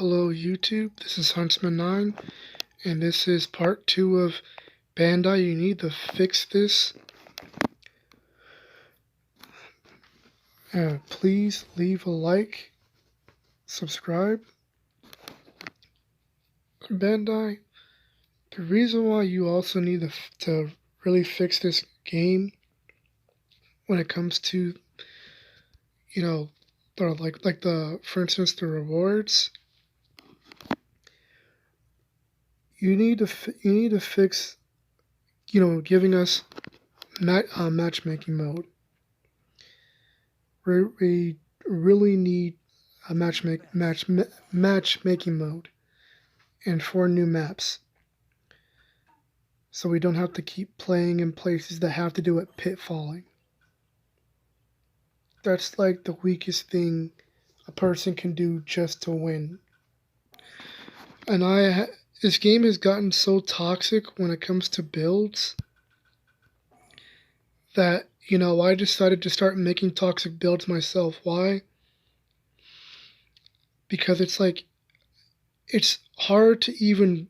Hello YouTube, this is Huntsman9, and this is part 2 of Bandai. You need to fix this. Please leave a like, subscribe. Bandai, the reason why you also need to really fix this game when it comes to, for instance, the rewards. You need to fix, giving us matchmaking mode. We really need a matchmaking mode and 4 new maps, so we don't have to keep playing in places that have to do with pitfalling. That's like the weakest thing a person can do just to win. And this game has gotten so toxic when it comes to builds that, I decided to start making toxic builds myself. Why? Because it's hard to even,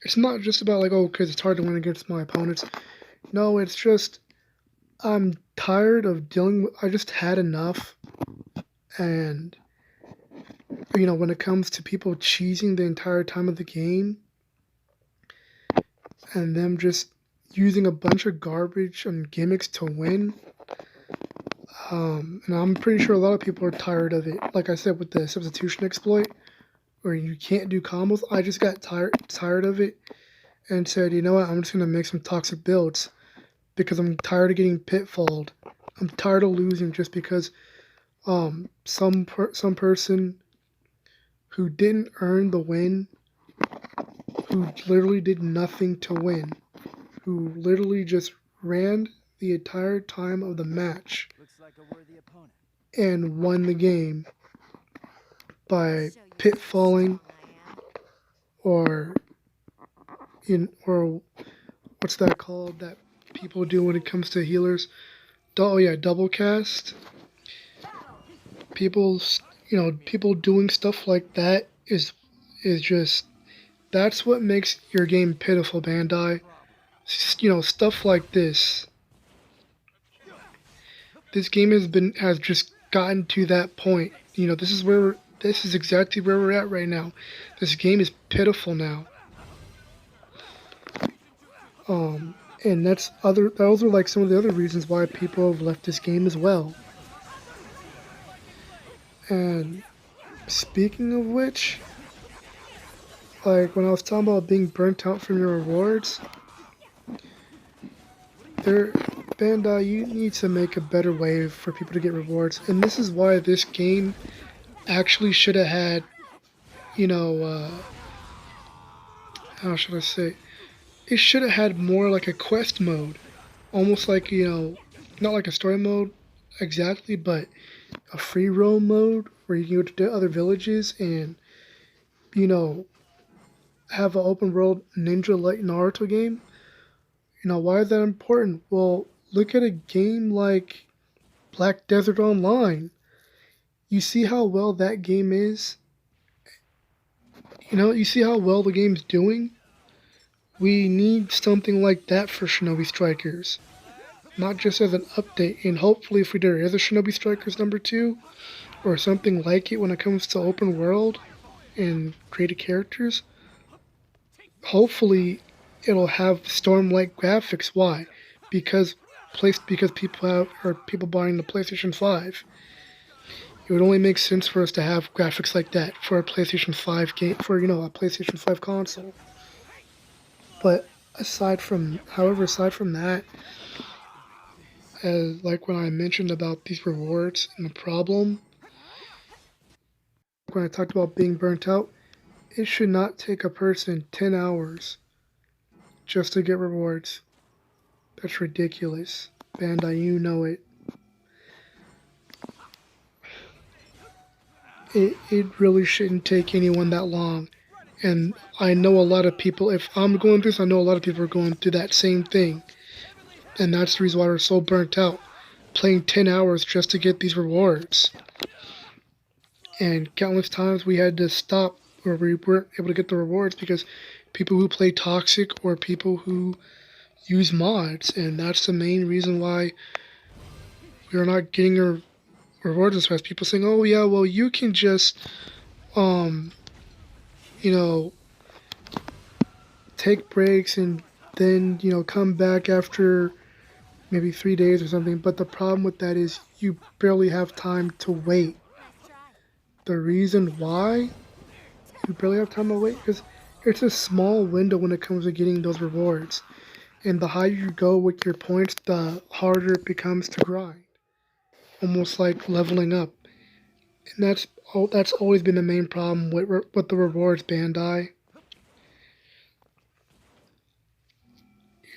it's not just about because it's hard to win against my opponents. No, it's just, I'm tired of dealing with, I just had enough. And, when it comes to people cheesing the entire time of the game, and them just using a bunch of garbage and gimmicks to win. And I'm pretty sure a lot of people are tired of it. Like I said, with the substitution exploit, where you can't do combos, I just got tired of it and said, you know what, I'm just going to make some toxic builds because I'm tired of getting pitfalled. I'm tired of losing just because some person who didn't earn the win, who literally did nothing to win, who literally just ran the entire time of the match and won the game by pitfalling or what's that called that people do when it comes to healers? Double cast. People doing stuff like that is just, that's what makes your game pitiful, Bandai. Stuff like this. This game has just gotten to that point. This is exactly where we're at right now. This game is pitiful now. And those are like some of the other reasons why people have left this game as well. And speaking of which, like when I was talking about being burnt out from your rewards, Bandai, you need to make a better way for people to get rewards. And this is why this game actually should have had, how should I say? It should have had more like a quest mode. Almost like, not like a story mode exactly, but a free roam mode where you can go to other villages and, have an open world ninja like Naruto game. Why is that important? Well, look at a game like Black Desert Online. You see how well that game is? You see how well the game's doing? We need something like that for Shinobi Strikers. Not just as an update. And hopefully if there is a Shinobi Strikers number 2, or something like it when it comes to open world and created characters, hopefully it'll have Storm-like graphics. Why? Because people buying the PlayStation 5. It would only make sense for us to have graphics like that for a PlayStation 5 game, for a PlayStation 5 console. But aside from that, as like when I mentioned about these rewards and the problem, when I talked about being burnt out, it should not take a person 10 hours just to get rewards. That's ridiculous. Bandai, you know it. It really shouldn't take anyone that long. And I know a lot of people, if I'm going through this, I know a lot of people are going through that same thing. And that's the reason why we're so burnt out. Playing 10 hours just to get these rewards. And countless times we had to stop or we weren't able to get the rewards because people who play toxic or people who use mods, and that's the main reason why we're not getting our rewards as fast. People saying, "Oh yeah, well you can just um you know take breaks and then come back after maybe 3 days or something." But the problem with that is you barely have time to wait. The reason why you barely have time to wait because it's a small window when it comes to getting those rewards. And the higher you go with your points, the harder it becomes to grind. Almost like leveling up. And that's always been the main problem with the rewards, Bandai.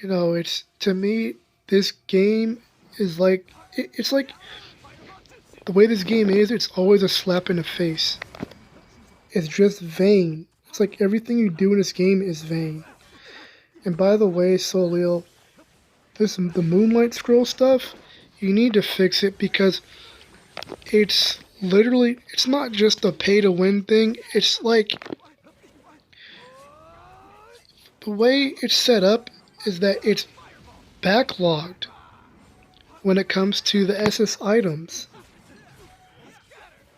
It's to me this game is like it's like the way this game is. It's always a slap in the face. It's just vain. It's like everything you do in this game is vain. And by the way, Solil, the Moonlight Scroll stuff, you need to fix it because it's not just a pay to win thing. It's like the way it's set up is that it's backlogged when it comes to the SS items.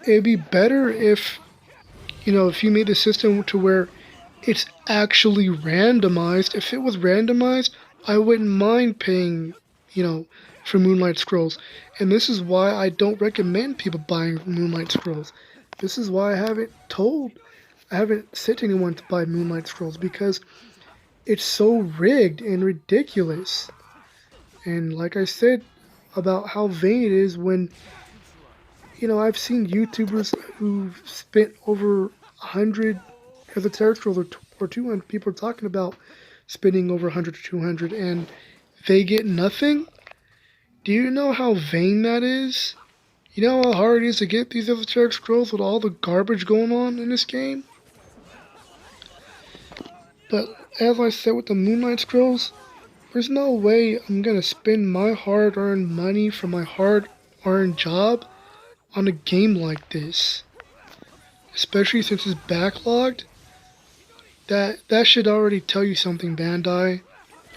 It'd be better if you made the system to where it's actually randomized. If it was randomized, I wouldn't mind paying, for Moonlight Scrolls. And this is why I don't recommend people buying Moonlight Scrolls. This is why I haven't said to anyone to buy Moonlight Scrolls because it's so rigged and ridiculous. And like I said about how vain it is when, I've seen YouTubers who've spent over 100 esoteric scrolls or 200. People are talking about spending over 100 to 200 and they get nothing. Do you know how vain that is? You know how hard it is to get these esoteric scrolls with all the garbage going on in this game? But as I said with the Moonlight Scrolls, there's no way I'm going to spend my hard-earned money from my hard-earned job on a game like this. Especially since it's backlogged. That should already tell you something, Bandai.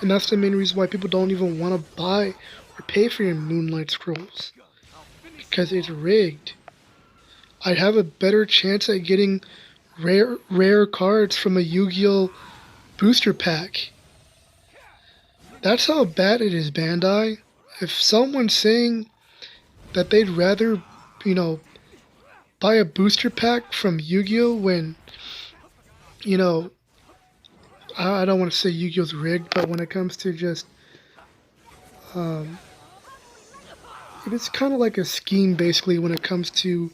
And that's the main reason why people don't even want to buy or pay for your Moonlight Scrolls. Because it's rigged. I'd have a better chance at getting rare cards from a Yu-Gi-Oh! Booster pack. That's how bad it is, Bandai. If someone's saying that they'd rather, buy a booster pack from Yu-Gi-Oh! When, I don't want to say Yu-Gi-Oh's rigged, but when it comes to just, it's kind of like a scheme basically when it comes to,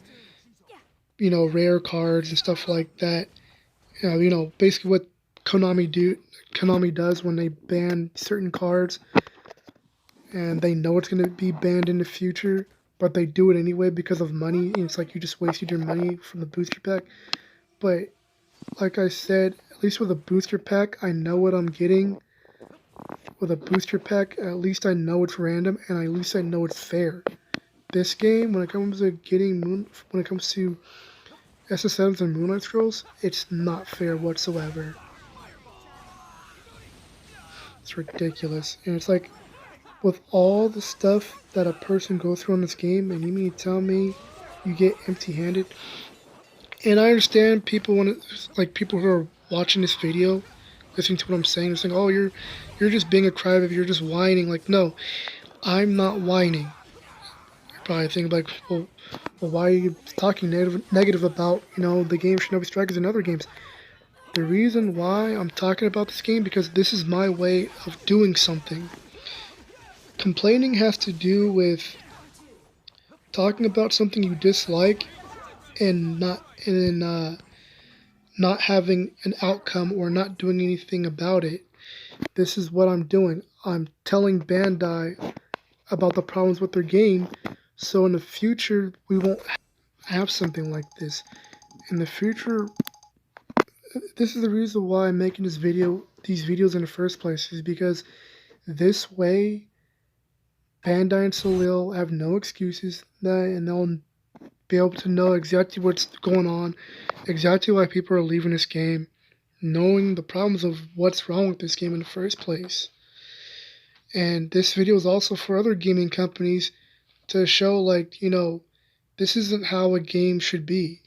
rare cards and stuff like that. Basically what Konami does when they ban certain cards and they know it's going to be banned in the future, but they do it anyway because of money. And it's like you just wasted your money from the booster pack. But like I said, at least with a booster pack, I know what I'm getting. With a booster pack, at least I know it's random, and at least I know it's fair. This game, when it comes to SSMs and Moonlight Scrolls, it's not fair whatsoever. It's ridiculous, and it's like with all the stuff that a person goes through in this game, and you mean to tell me you get empty-handed? And I understand people people who are watching this video, listening to what I'm saying, they're saying, "Oh, you're just being a crybaby, you're just whining." Like, no, I'm not whining. You're probably thinking like, well, why are you talking negative about the game Shinobi Strikers and other games? The reason why I'm talking about this game because this is my way of doing something. Complaining has to do with talking about something you dislike and not having an outcome or not doing anything about it. This is what I'm doing. I'm telling Bandai about the problems with their game, so in the future we won't have something like this. In the future, this is the reason why I'm making these videos in the first place, is because this way Bandai and Solil have no excuses, and they'll be able to know exactly what's going on, exactly why people are leaving this game, knowing the problems of what's wrong with this game in the first place. And this video is also for other gaming companies to show, like, this isn't how a game should be.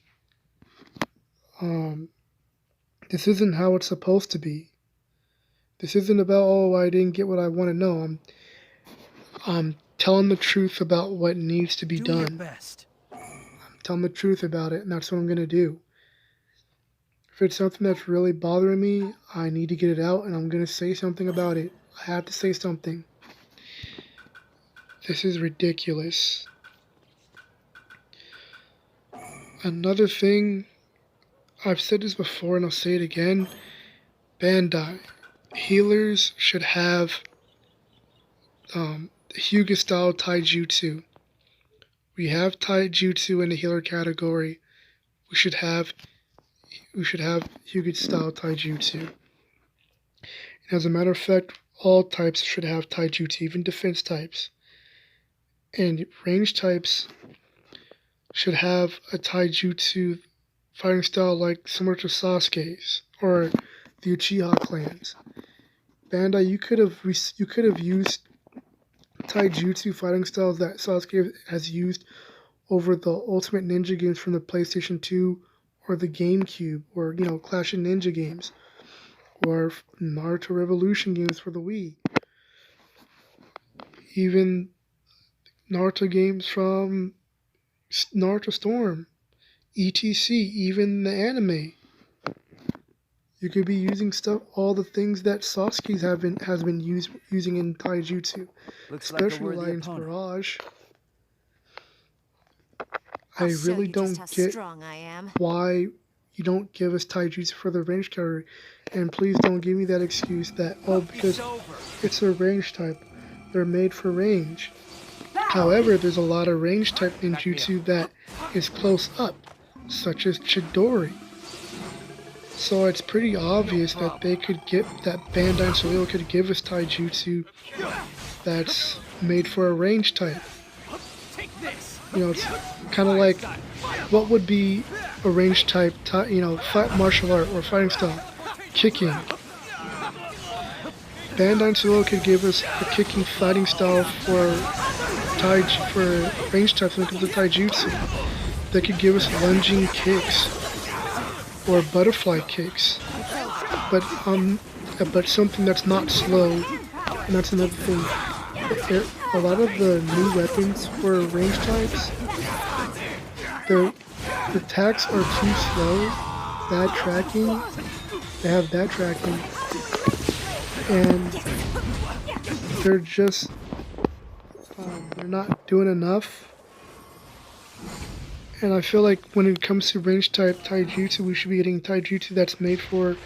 This isn't how it's supposed to be. This isn't about, oh, I didn't get what I want to know. I'm telling the truth about what needs to be done. Your best. I'm telling the truth about it, and that's what I'm going to do. If it's something that's really bothering me, I need to get it out, and I'm going to say something about it. I have to say something. This is ridiculous. Another thing, I've said this before and I'll say it again, Bandai. Healers should have Hyuga style taijutsu. We have taijutsu in the healer category. We should have Hyuga style taijutsu. And as a matter of fact, all types should have taijutsu, even defense types. And range types should have a taijutsu fighting style like similar to Sasuke's or the Uchiha clans. Bandai, you could have used taijutsu fighting styles that Sasuke has used over the Ultimate Ninja games from the PlayStation 2 or the GameCube, or Clash of Ninja games, or Naruto Revolution games for the Wii. Even Naruto games from Naruto Storm, etc., even the anime. You could be using all the things that Sasuke has been using in taijutsu, especially Lion's Barrage. I really don't get why you don't give us taijutsu for the range category, and please don't give me that excuse that, oh, because it's a range type, they're made for range. However, there's a lot of range type ninjutsu that is close up, such as Chidori. So it's pretty obvious that Bandai and Soleil could give us taijutsu that's made for a range type. It's kind of like, what would be a range type, martial art or fighting style? Kicking. Bandai and Soleil could give us a kicking fighting style for range types when it comes to taijutsu. They could give us lunging kicks or butterfly kicks, but something that's not slow. And that's another thing. A lot of the new weapons for range types, the attacks are too slow, bad tracking. They have bad tracking, and they're just they're not doing enough. And I feel like when it comes to range type taijutsu, we should be getting taijutsu that's made for,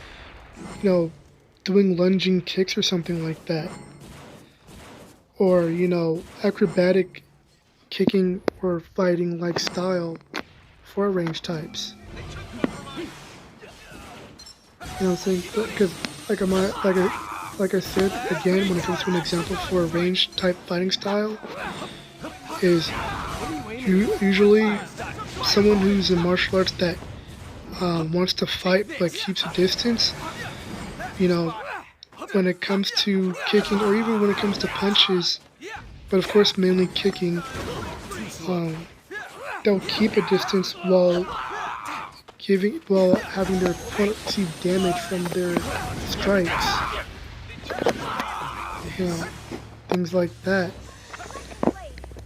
doing lunging kicks or something like that. Or, acrobatic kicking or fighting like style for range types. You know what I'm saying? Because like I said again, when it comes to an example for a range type fighting style, is usually someone who's in martial arts that wants to fight but keeps a distance. When it comes to kicking, or even when it comes to punches, but of course mainly kicking, they'll keep a distance while having their opponent receive damage from their strikes. Things like that.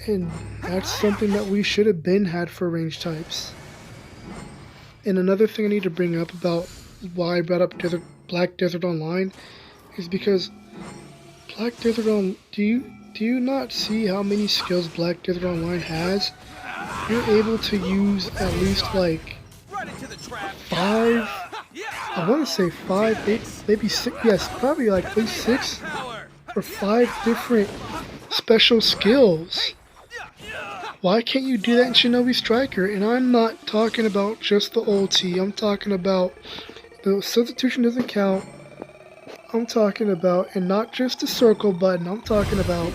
And that's something that we should have had for range types. And another thing I need to bring up about why I brought up Black Desert Online is because Black Desert do you not see how many skills Black Desert Online has? You're able to use at least like 5, I want to say 5, maybe 6, yes, probably like at least 6 or 5 different special skills. Why can't you do that in Shinobi Striker? And I'm not talking about just the ulti, I'm talking about the substitution doesn't count. I'm talking about, and not just the circle button, I'm talking about,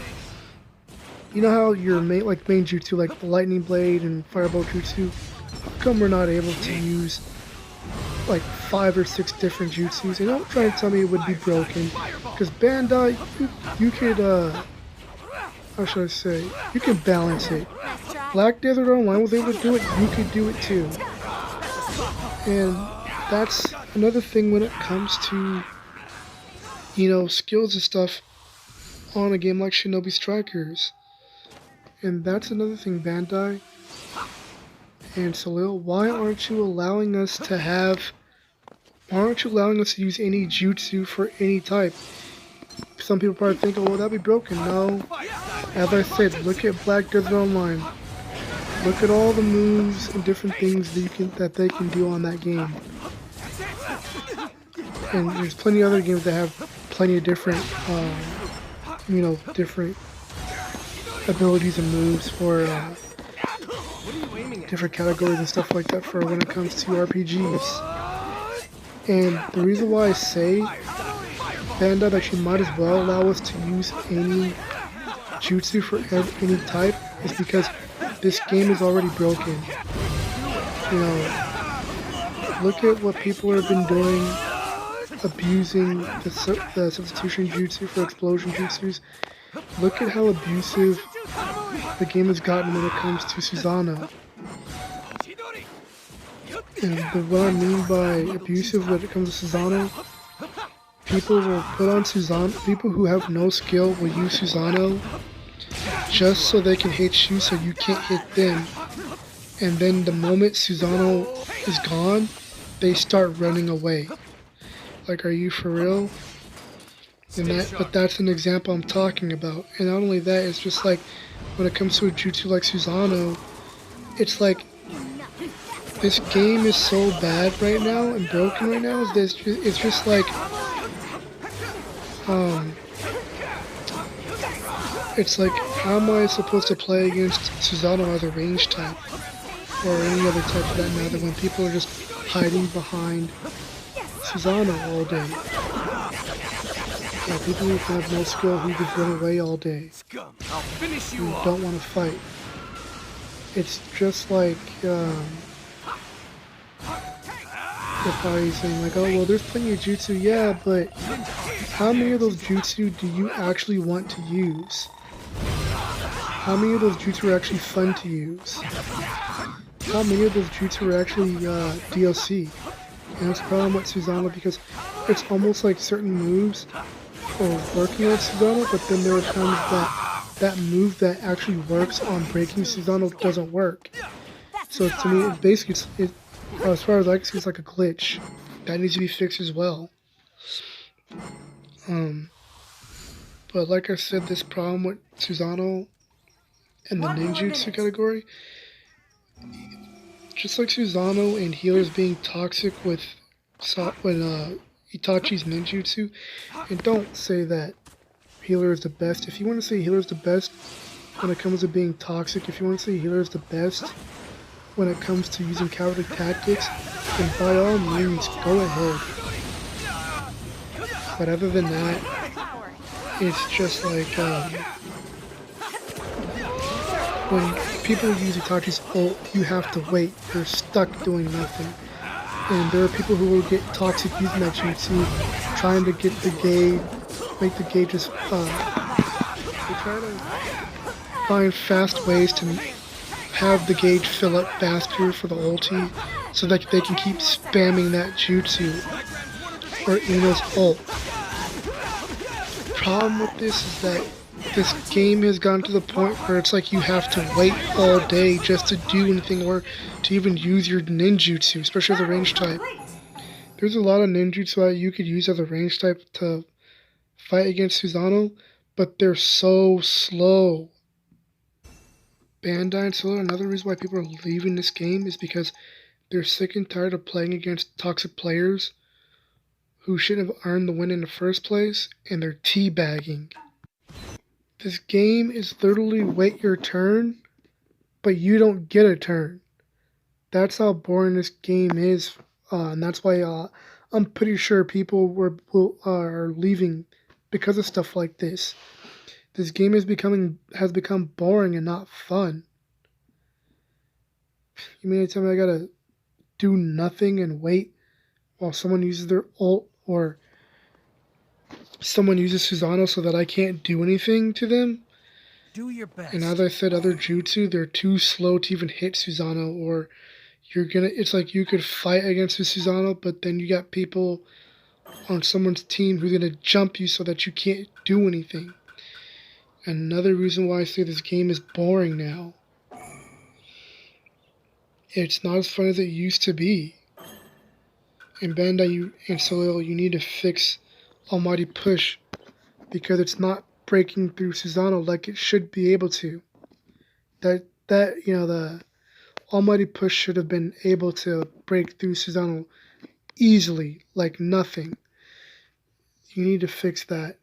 you know how your main jutsu, like the lightning blade and fireball jutsu, how come we're not able to use like 5 or 6 different jutsus? And don't try to tell me it would be broken, because Bandai, you could how should I say, you can balance it. Black Desert Online was able to do it, you could do it too. And that's another thing when it comes to, you know, skills and stuff on a game like Shinobi Strikers. And that's another thing, Bandai and Salil, why aren't you allowing us to use any jutsu for any type? Some people probably think, oh, well, that'd be broken. No. As I said, look at Black Desert Online. Look at all the moves and different things that they can do on that game. And there's plenty of other games that have plenty of different, you know, different abilities and moves for different categories and stuff like that for when it comes to RPGs. And the reason why I say Bandai that you might as well allow us to use any jutsu for any type is because this game is already broken. You know, look at what people have been doing, abusing the substitution jutsu for explosion jutsus. Look at how abusive the game has gotten when it comes to Susanoo. And what I mean by abusive when it comes to Susanoo, people will put on Susanoo, people who have no skill will use Susanoo just so they can hit you so you can't hit them. And then the moment Susanoo is gone, they start running away. Like, are you for real? But that's an example I'm talking about. And not only that, it's just like when it comes to a jutsu like Susanoo, it's like this game is so bad right now and broken right now. It's just like it's like, how am I supposed to play against Susanoo as a range type or any other type for that matter when people are just hiding behind Susanoo all day? Yeah, people who have no skill who just run away all day, who don't want to fight. It's just like if I was saying like, oh well, there's plenty of jutsu, yeah, but how many of those jutsu do you actually want to use? How many of those jutsu are actually fun to use? How many of those jutsu are actually DLC? And that's the problem with Susanoo, because it's almost like certain moves are working on Susanoo, but then there are times that move that actually works on breaking Susanoo doesn't work. So to me, it's basically, as far as I can see, it's like a glitch that needs to be fixed as well. But like I said, this problem with Susanoo and the ninjutsu category, just like Susanoo and healers being toxic with Itachi's ninjutsu, and don't say that healer is the best. If you want to say healer is the best when it comes to being toxic, if you want to say healer is the best when it comes to using cowardly tactics, then by all means, go ahead. But other than that, it's just like when people use Itachi's ult, you have to wait. You're stuck doing nothing. And there are people who will get toxic using that jutsu, trying to get the gauge, make the gauges, they try to find fast ways to have the gauge fill up faster for the ulti, so that they can keep spamming that jutsu, or Ino's ult. The problem with this is that this game has gotten to the point where it's like you have to wait all day just to do anything or to even use your ninjutsu, especially as a range type. There's a lot of ninjutsu that you could use as a range type to fight against Susanoo, but they're so slow. Bandai and Solo, another reason why people are leaving this game is because they're sick and tired of playing against toxic players who shouldn't have earned the win in the first place, and they're teabagging. This game is literally wait your turn, but you don't get a turn. That's how boring this game is, and that's why I'm pretty sure people are leaving because of stuff like this. This game has become boring and not fun. You mean to tell me I gotta do nothing and wait while someone uses their ult or someone uses Susano so that I can't do anything to them? Do your best. And as I said, other jutsu, they're too slow to even hit Susano, or it's like you could fight against a Susano, but then you got people on someone's team who's gonna jump you so that you can't do anything. Another reason why I say this game is boring now. It's not as fun as it used to be. And Bandai and Soil, you need to fix Almighty Push because it's not breaking through Susano like it should be able to. The Almighty Push should have been able to break through Susano easily, like nothing. You need to fix that.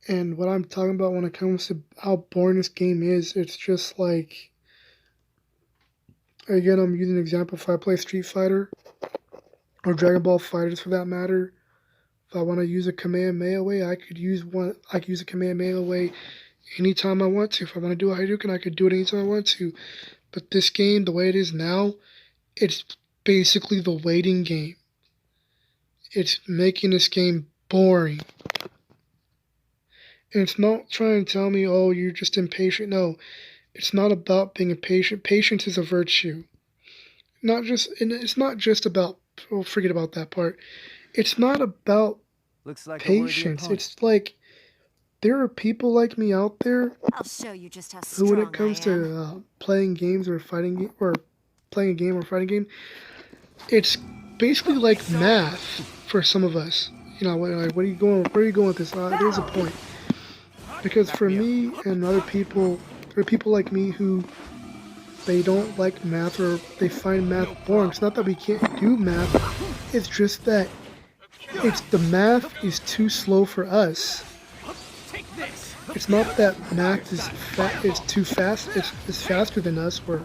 And what I'm talking about when it comes to how boring this game is, it's just like, again, I'm using an example. If I play Street Fighter or Dragon Ball FighterZ for that matter, if I want to use a Kamehameha way, I could use a Kamehameha way anytime I want to. If I want to do a Hadouken, I could do it anytime I want to. But this game, the way it is now, it's basically the waiting game. It's making this game boring. And it's not trying to tell me, oh, you're just impatient. No, it's not about being impatient. Patience is a virtue. It's not just about, oh, forget about that part. It's not about patience. It's like, there are people like me out there I'll show you just how who, when it strong comes I am. to playing games or fighting or playing a game or fighting a game, it's basically like math for some of us. You know, like, where are you going with this? There's a point. Because for me and other people, there are people like me who they don't like math or they find math boring. It's not that we can't do math. It's just that the math is too slow for us. It's not that math is too fast. It's faster than us. We're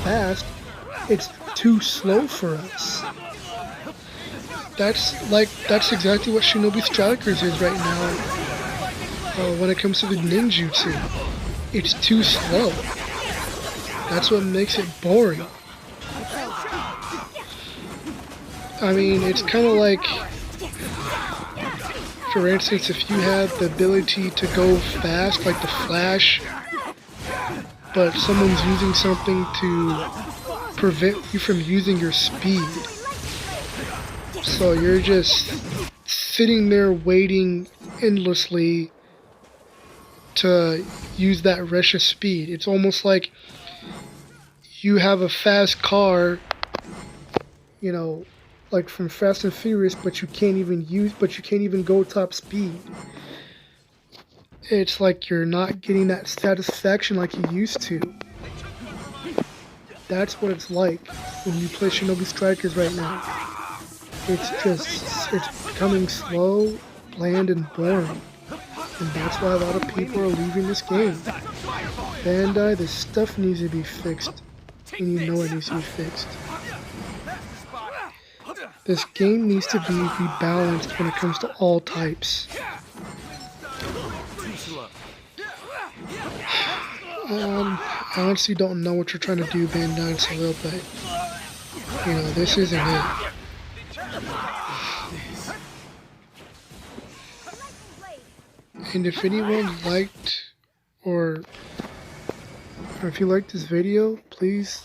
fast. It's too slow for us. That's exactly what Shinobi Strikers is right now. When it comes to the ninjutsu, it's too slow. That's what makes it boring. I mean, it's kind of like, for instance, if you have the ability to go fast, like the Flash, but someone's using something to prevent you from using your speed. So you're just sitting there waiting endlessly to use that rush of speed. It's almost like you have a fast car, you know, like from Fast and Furious, but you can't even go top speed. It's like you're not getting that satisfaction like you used to. That's what it's like when you play Shinobi Strikers right now. It's becoming slow, bland, and boring. And that's why a lot of people are leaving this game. Bandai, this stuff needs to be fixed. And you know it needs to be fixed. This game needs to be rebalanced when it comes to all types. I honestly don't know what you're trying to do, Bandai and Soil, but, you know, this isn't it. And if anyone liked, or if you liked this video, please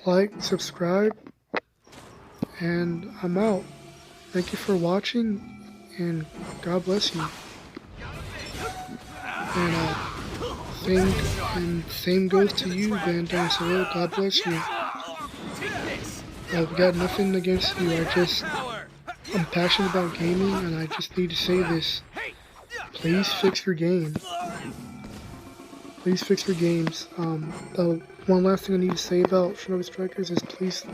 like, subscribe, and I'm out. Thank you for watching, and God bless you. And same goes to you, Bandai and Soil. God bless you. I've got nothing against you. I'm passionate about gaming, and I just need to say this. Please fix your game. Please fix your games. The one last thing I need to say about Shinobi Strikers is please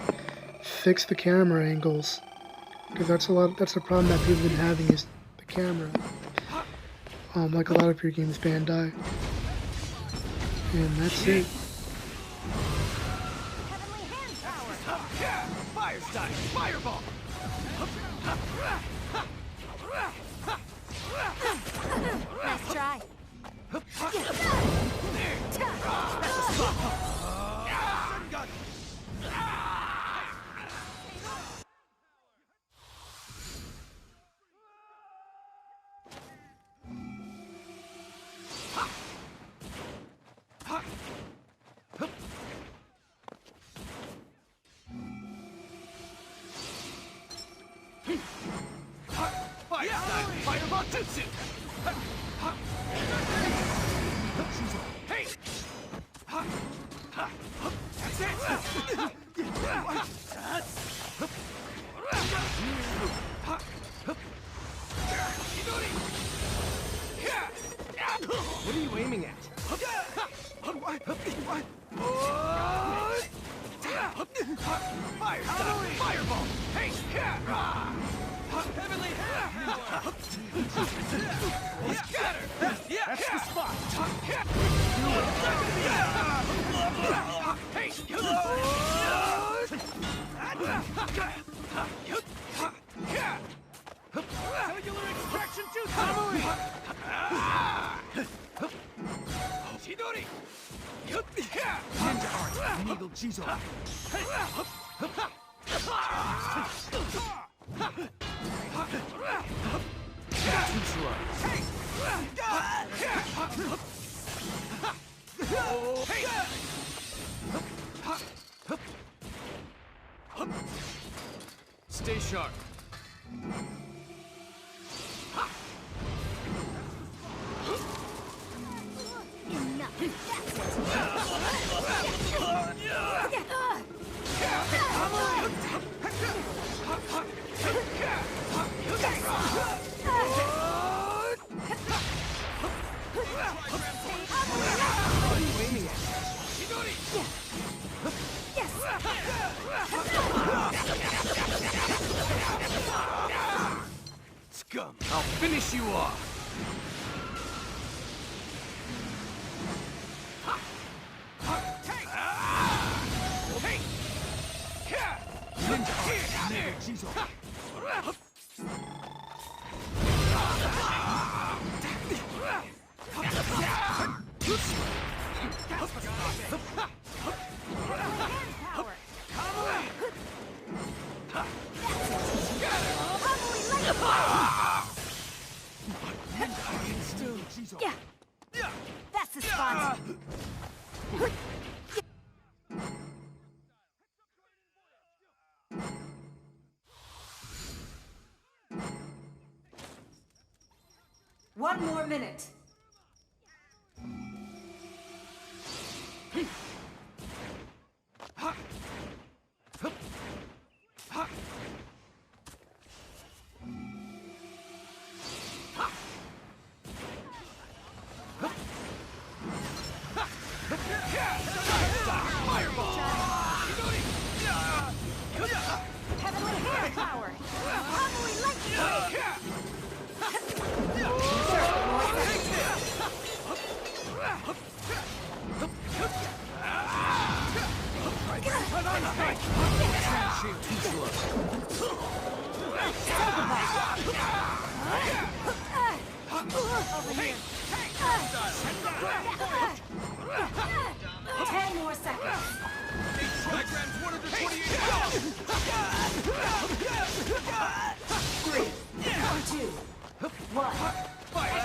fix the camera angles, because that's the problem that people have been having is the camera. Like a lot of your games, Bandai. And that's it. Fire style, fireball. Fire style! Fireball jutsu! Hey! That's it! What are you aiming at? Fire style! Fireball! Hey! Heavenly Scatter! That's the spot! Hey! Cellular extraction jutsu! Chidori! Ninja art! Eagle Chizo! Too slow. Stay sharp. Scum! I'll finish you off! Yeah, that's the spot. One more minute. Heavenly hair power. Heavenly lightning. Over here. 10 more seconds. 3, 2, 1. Fire!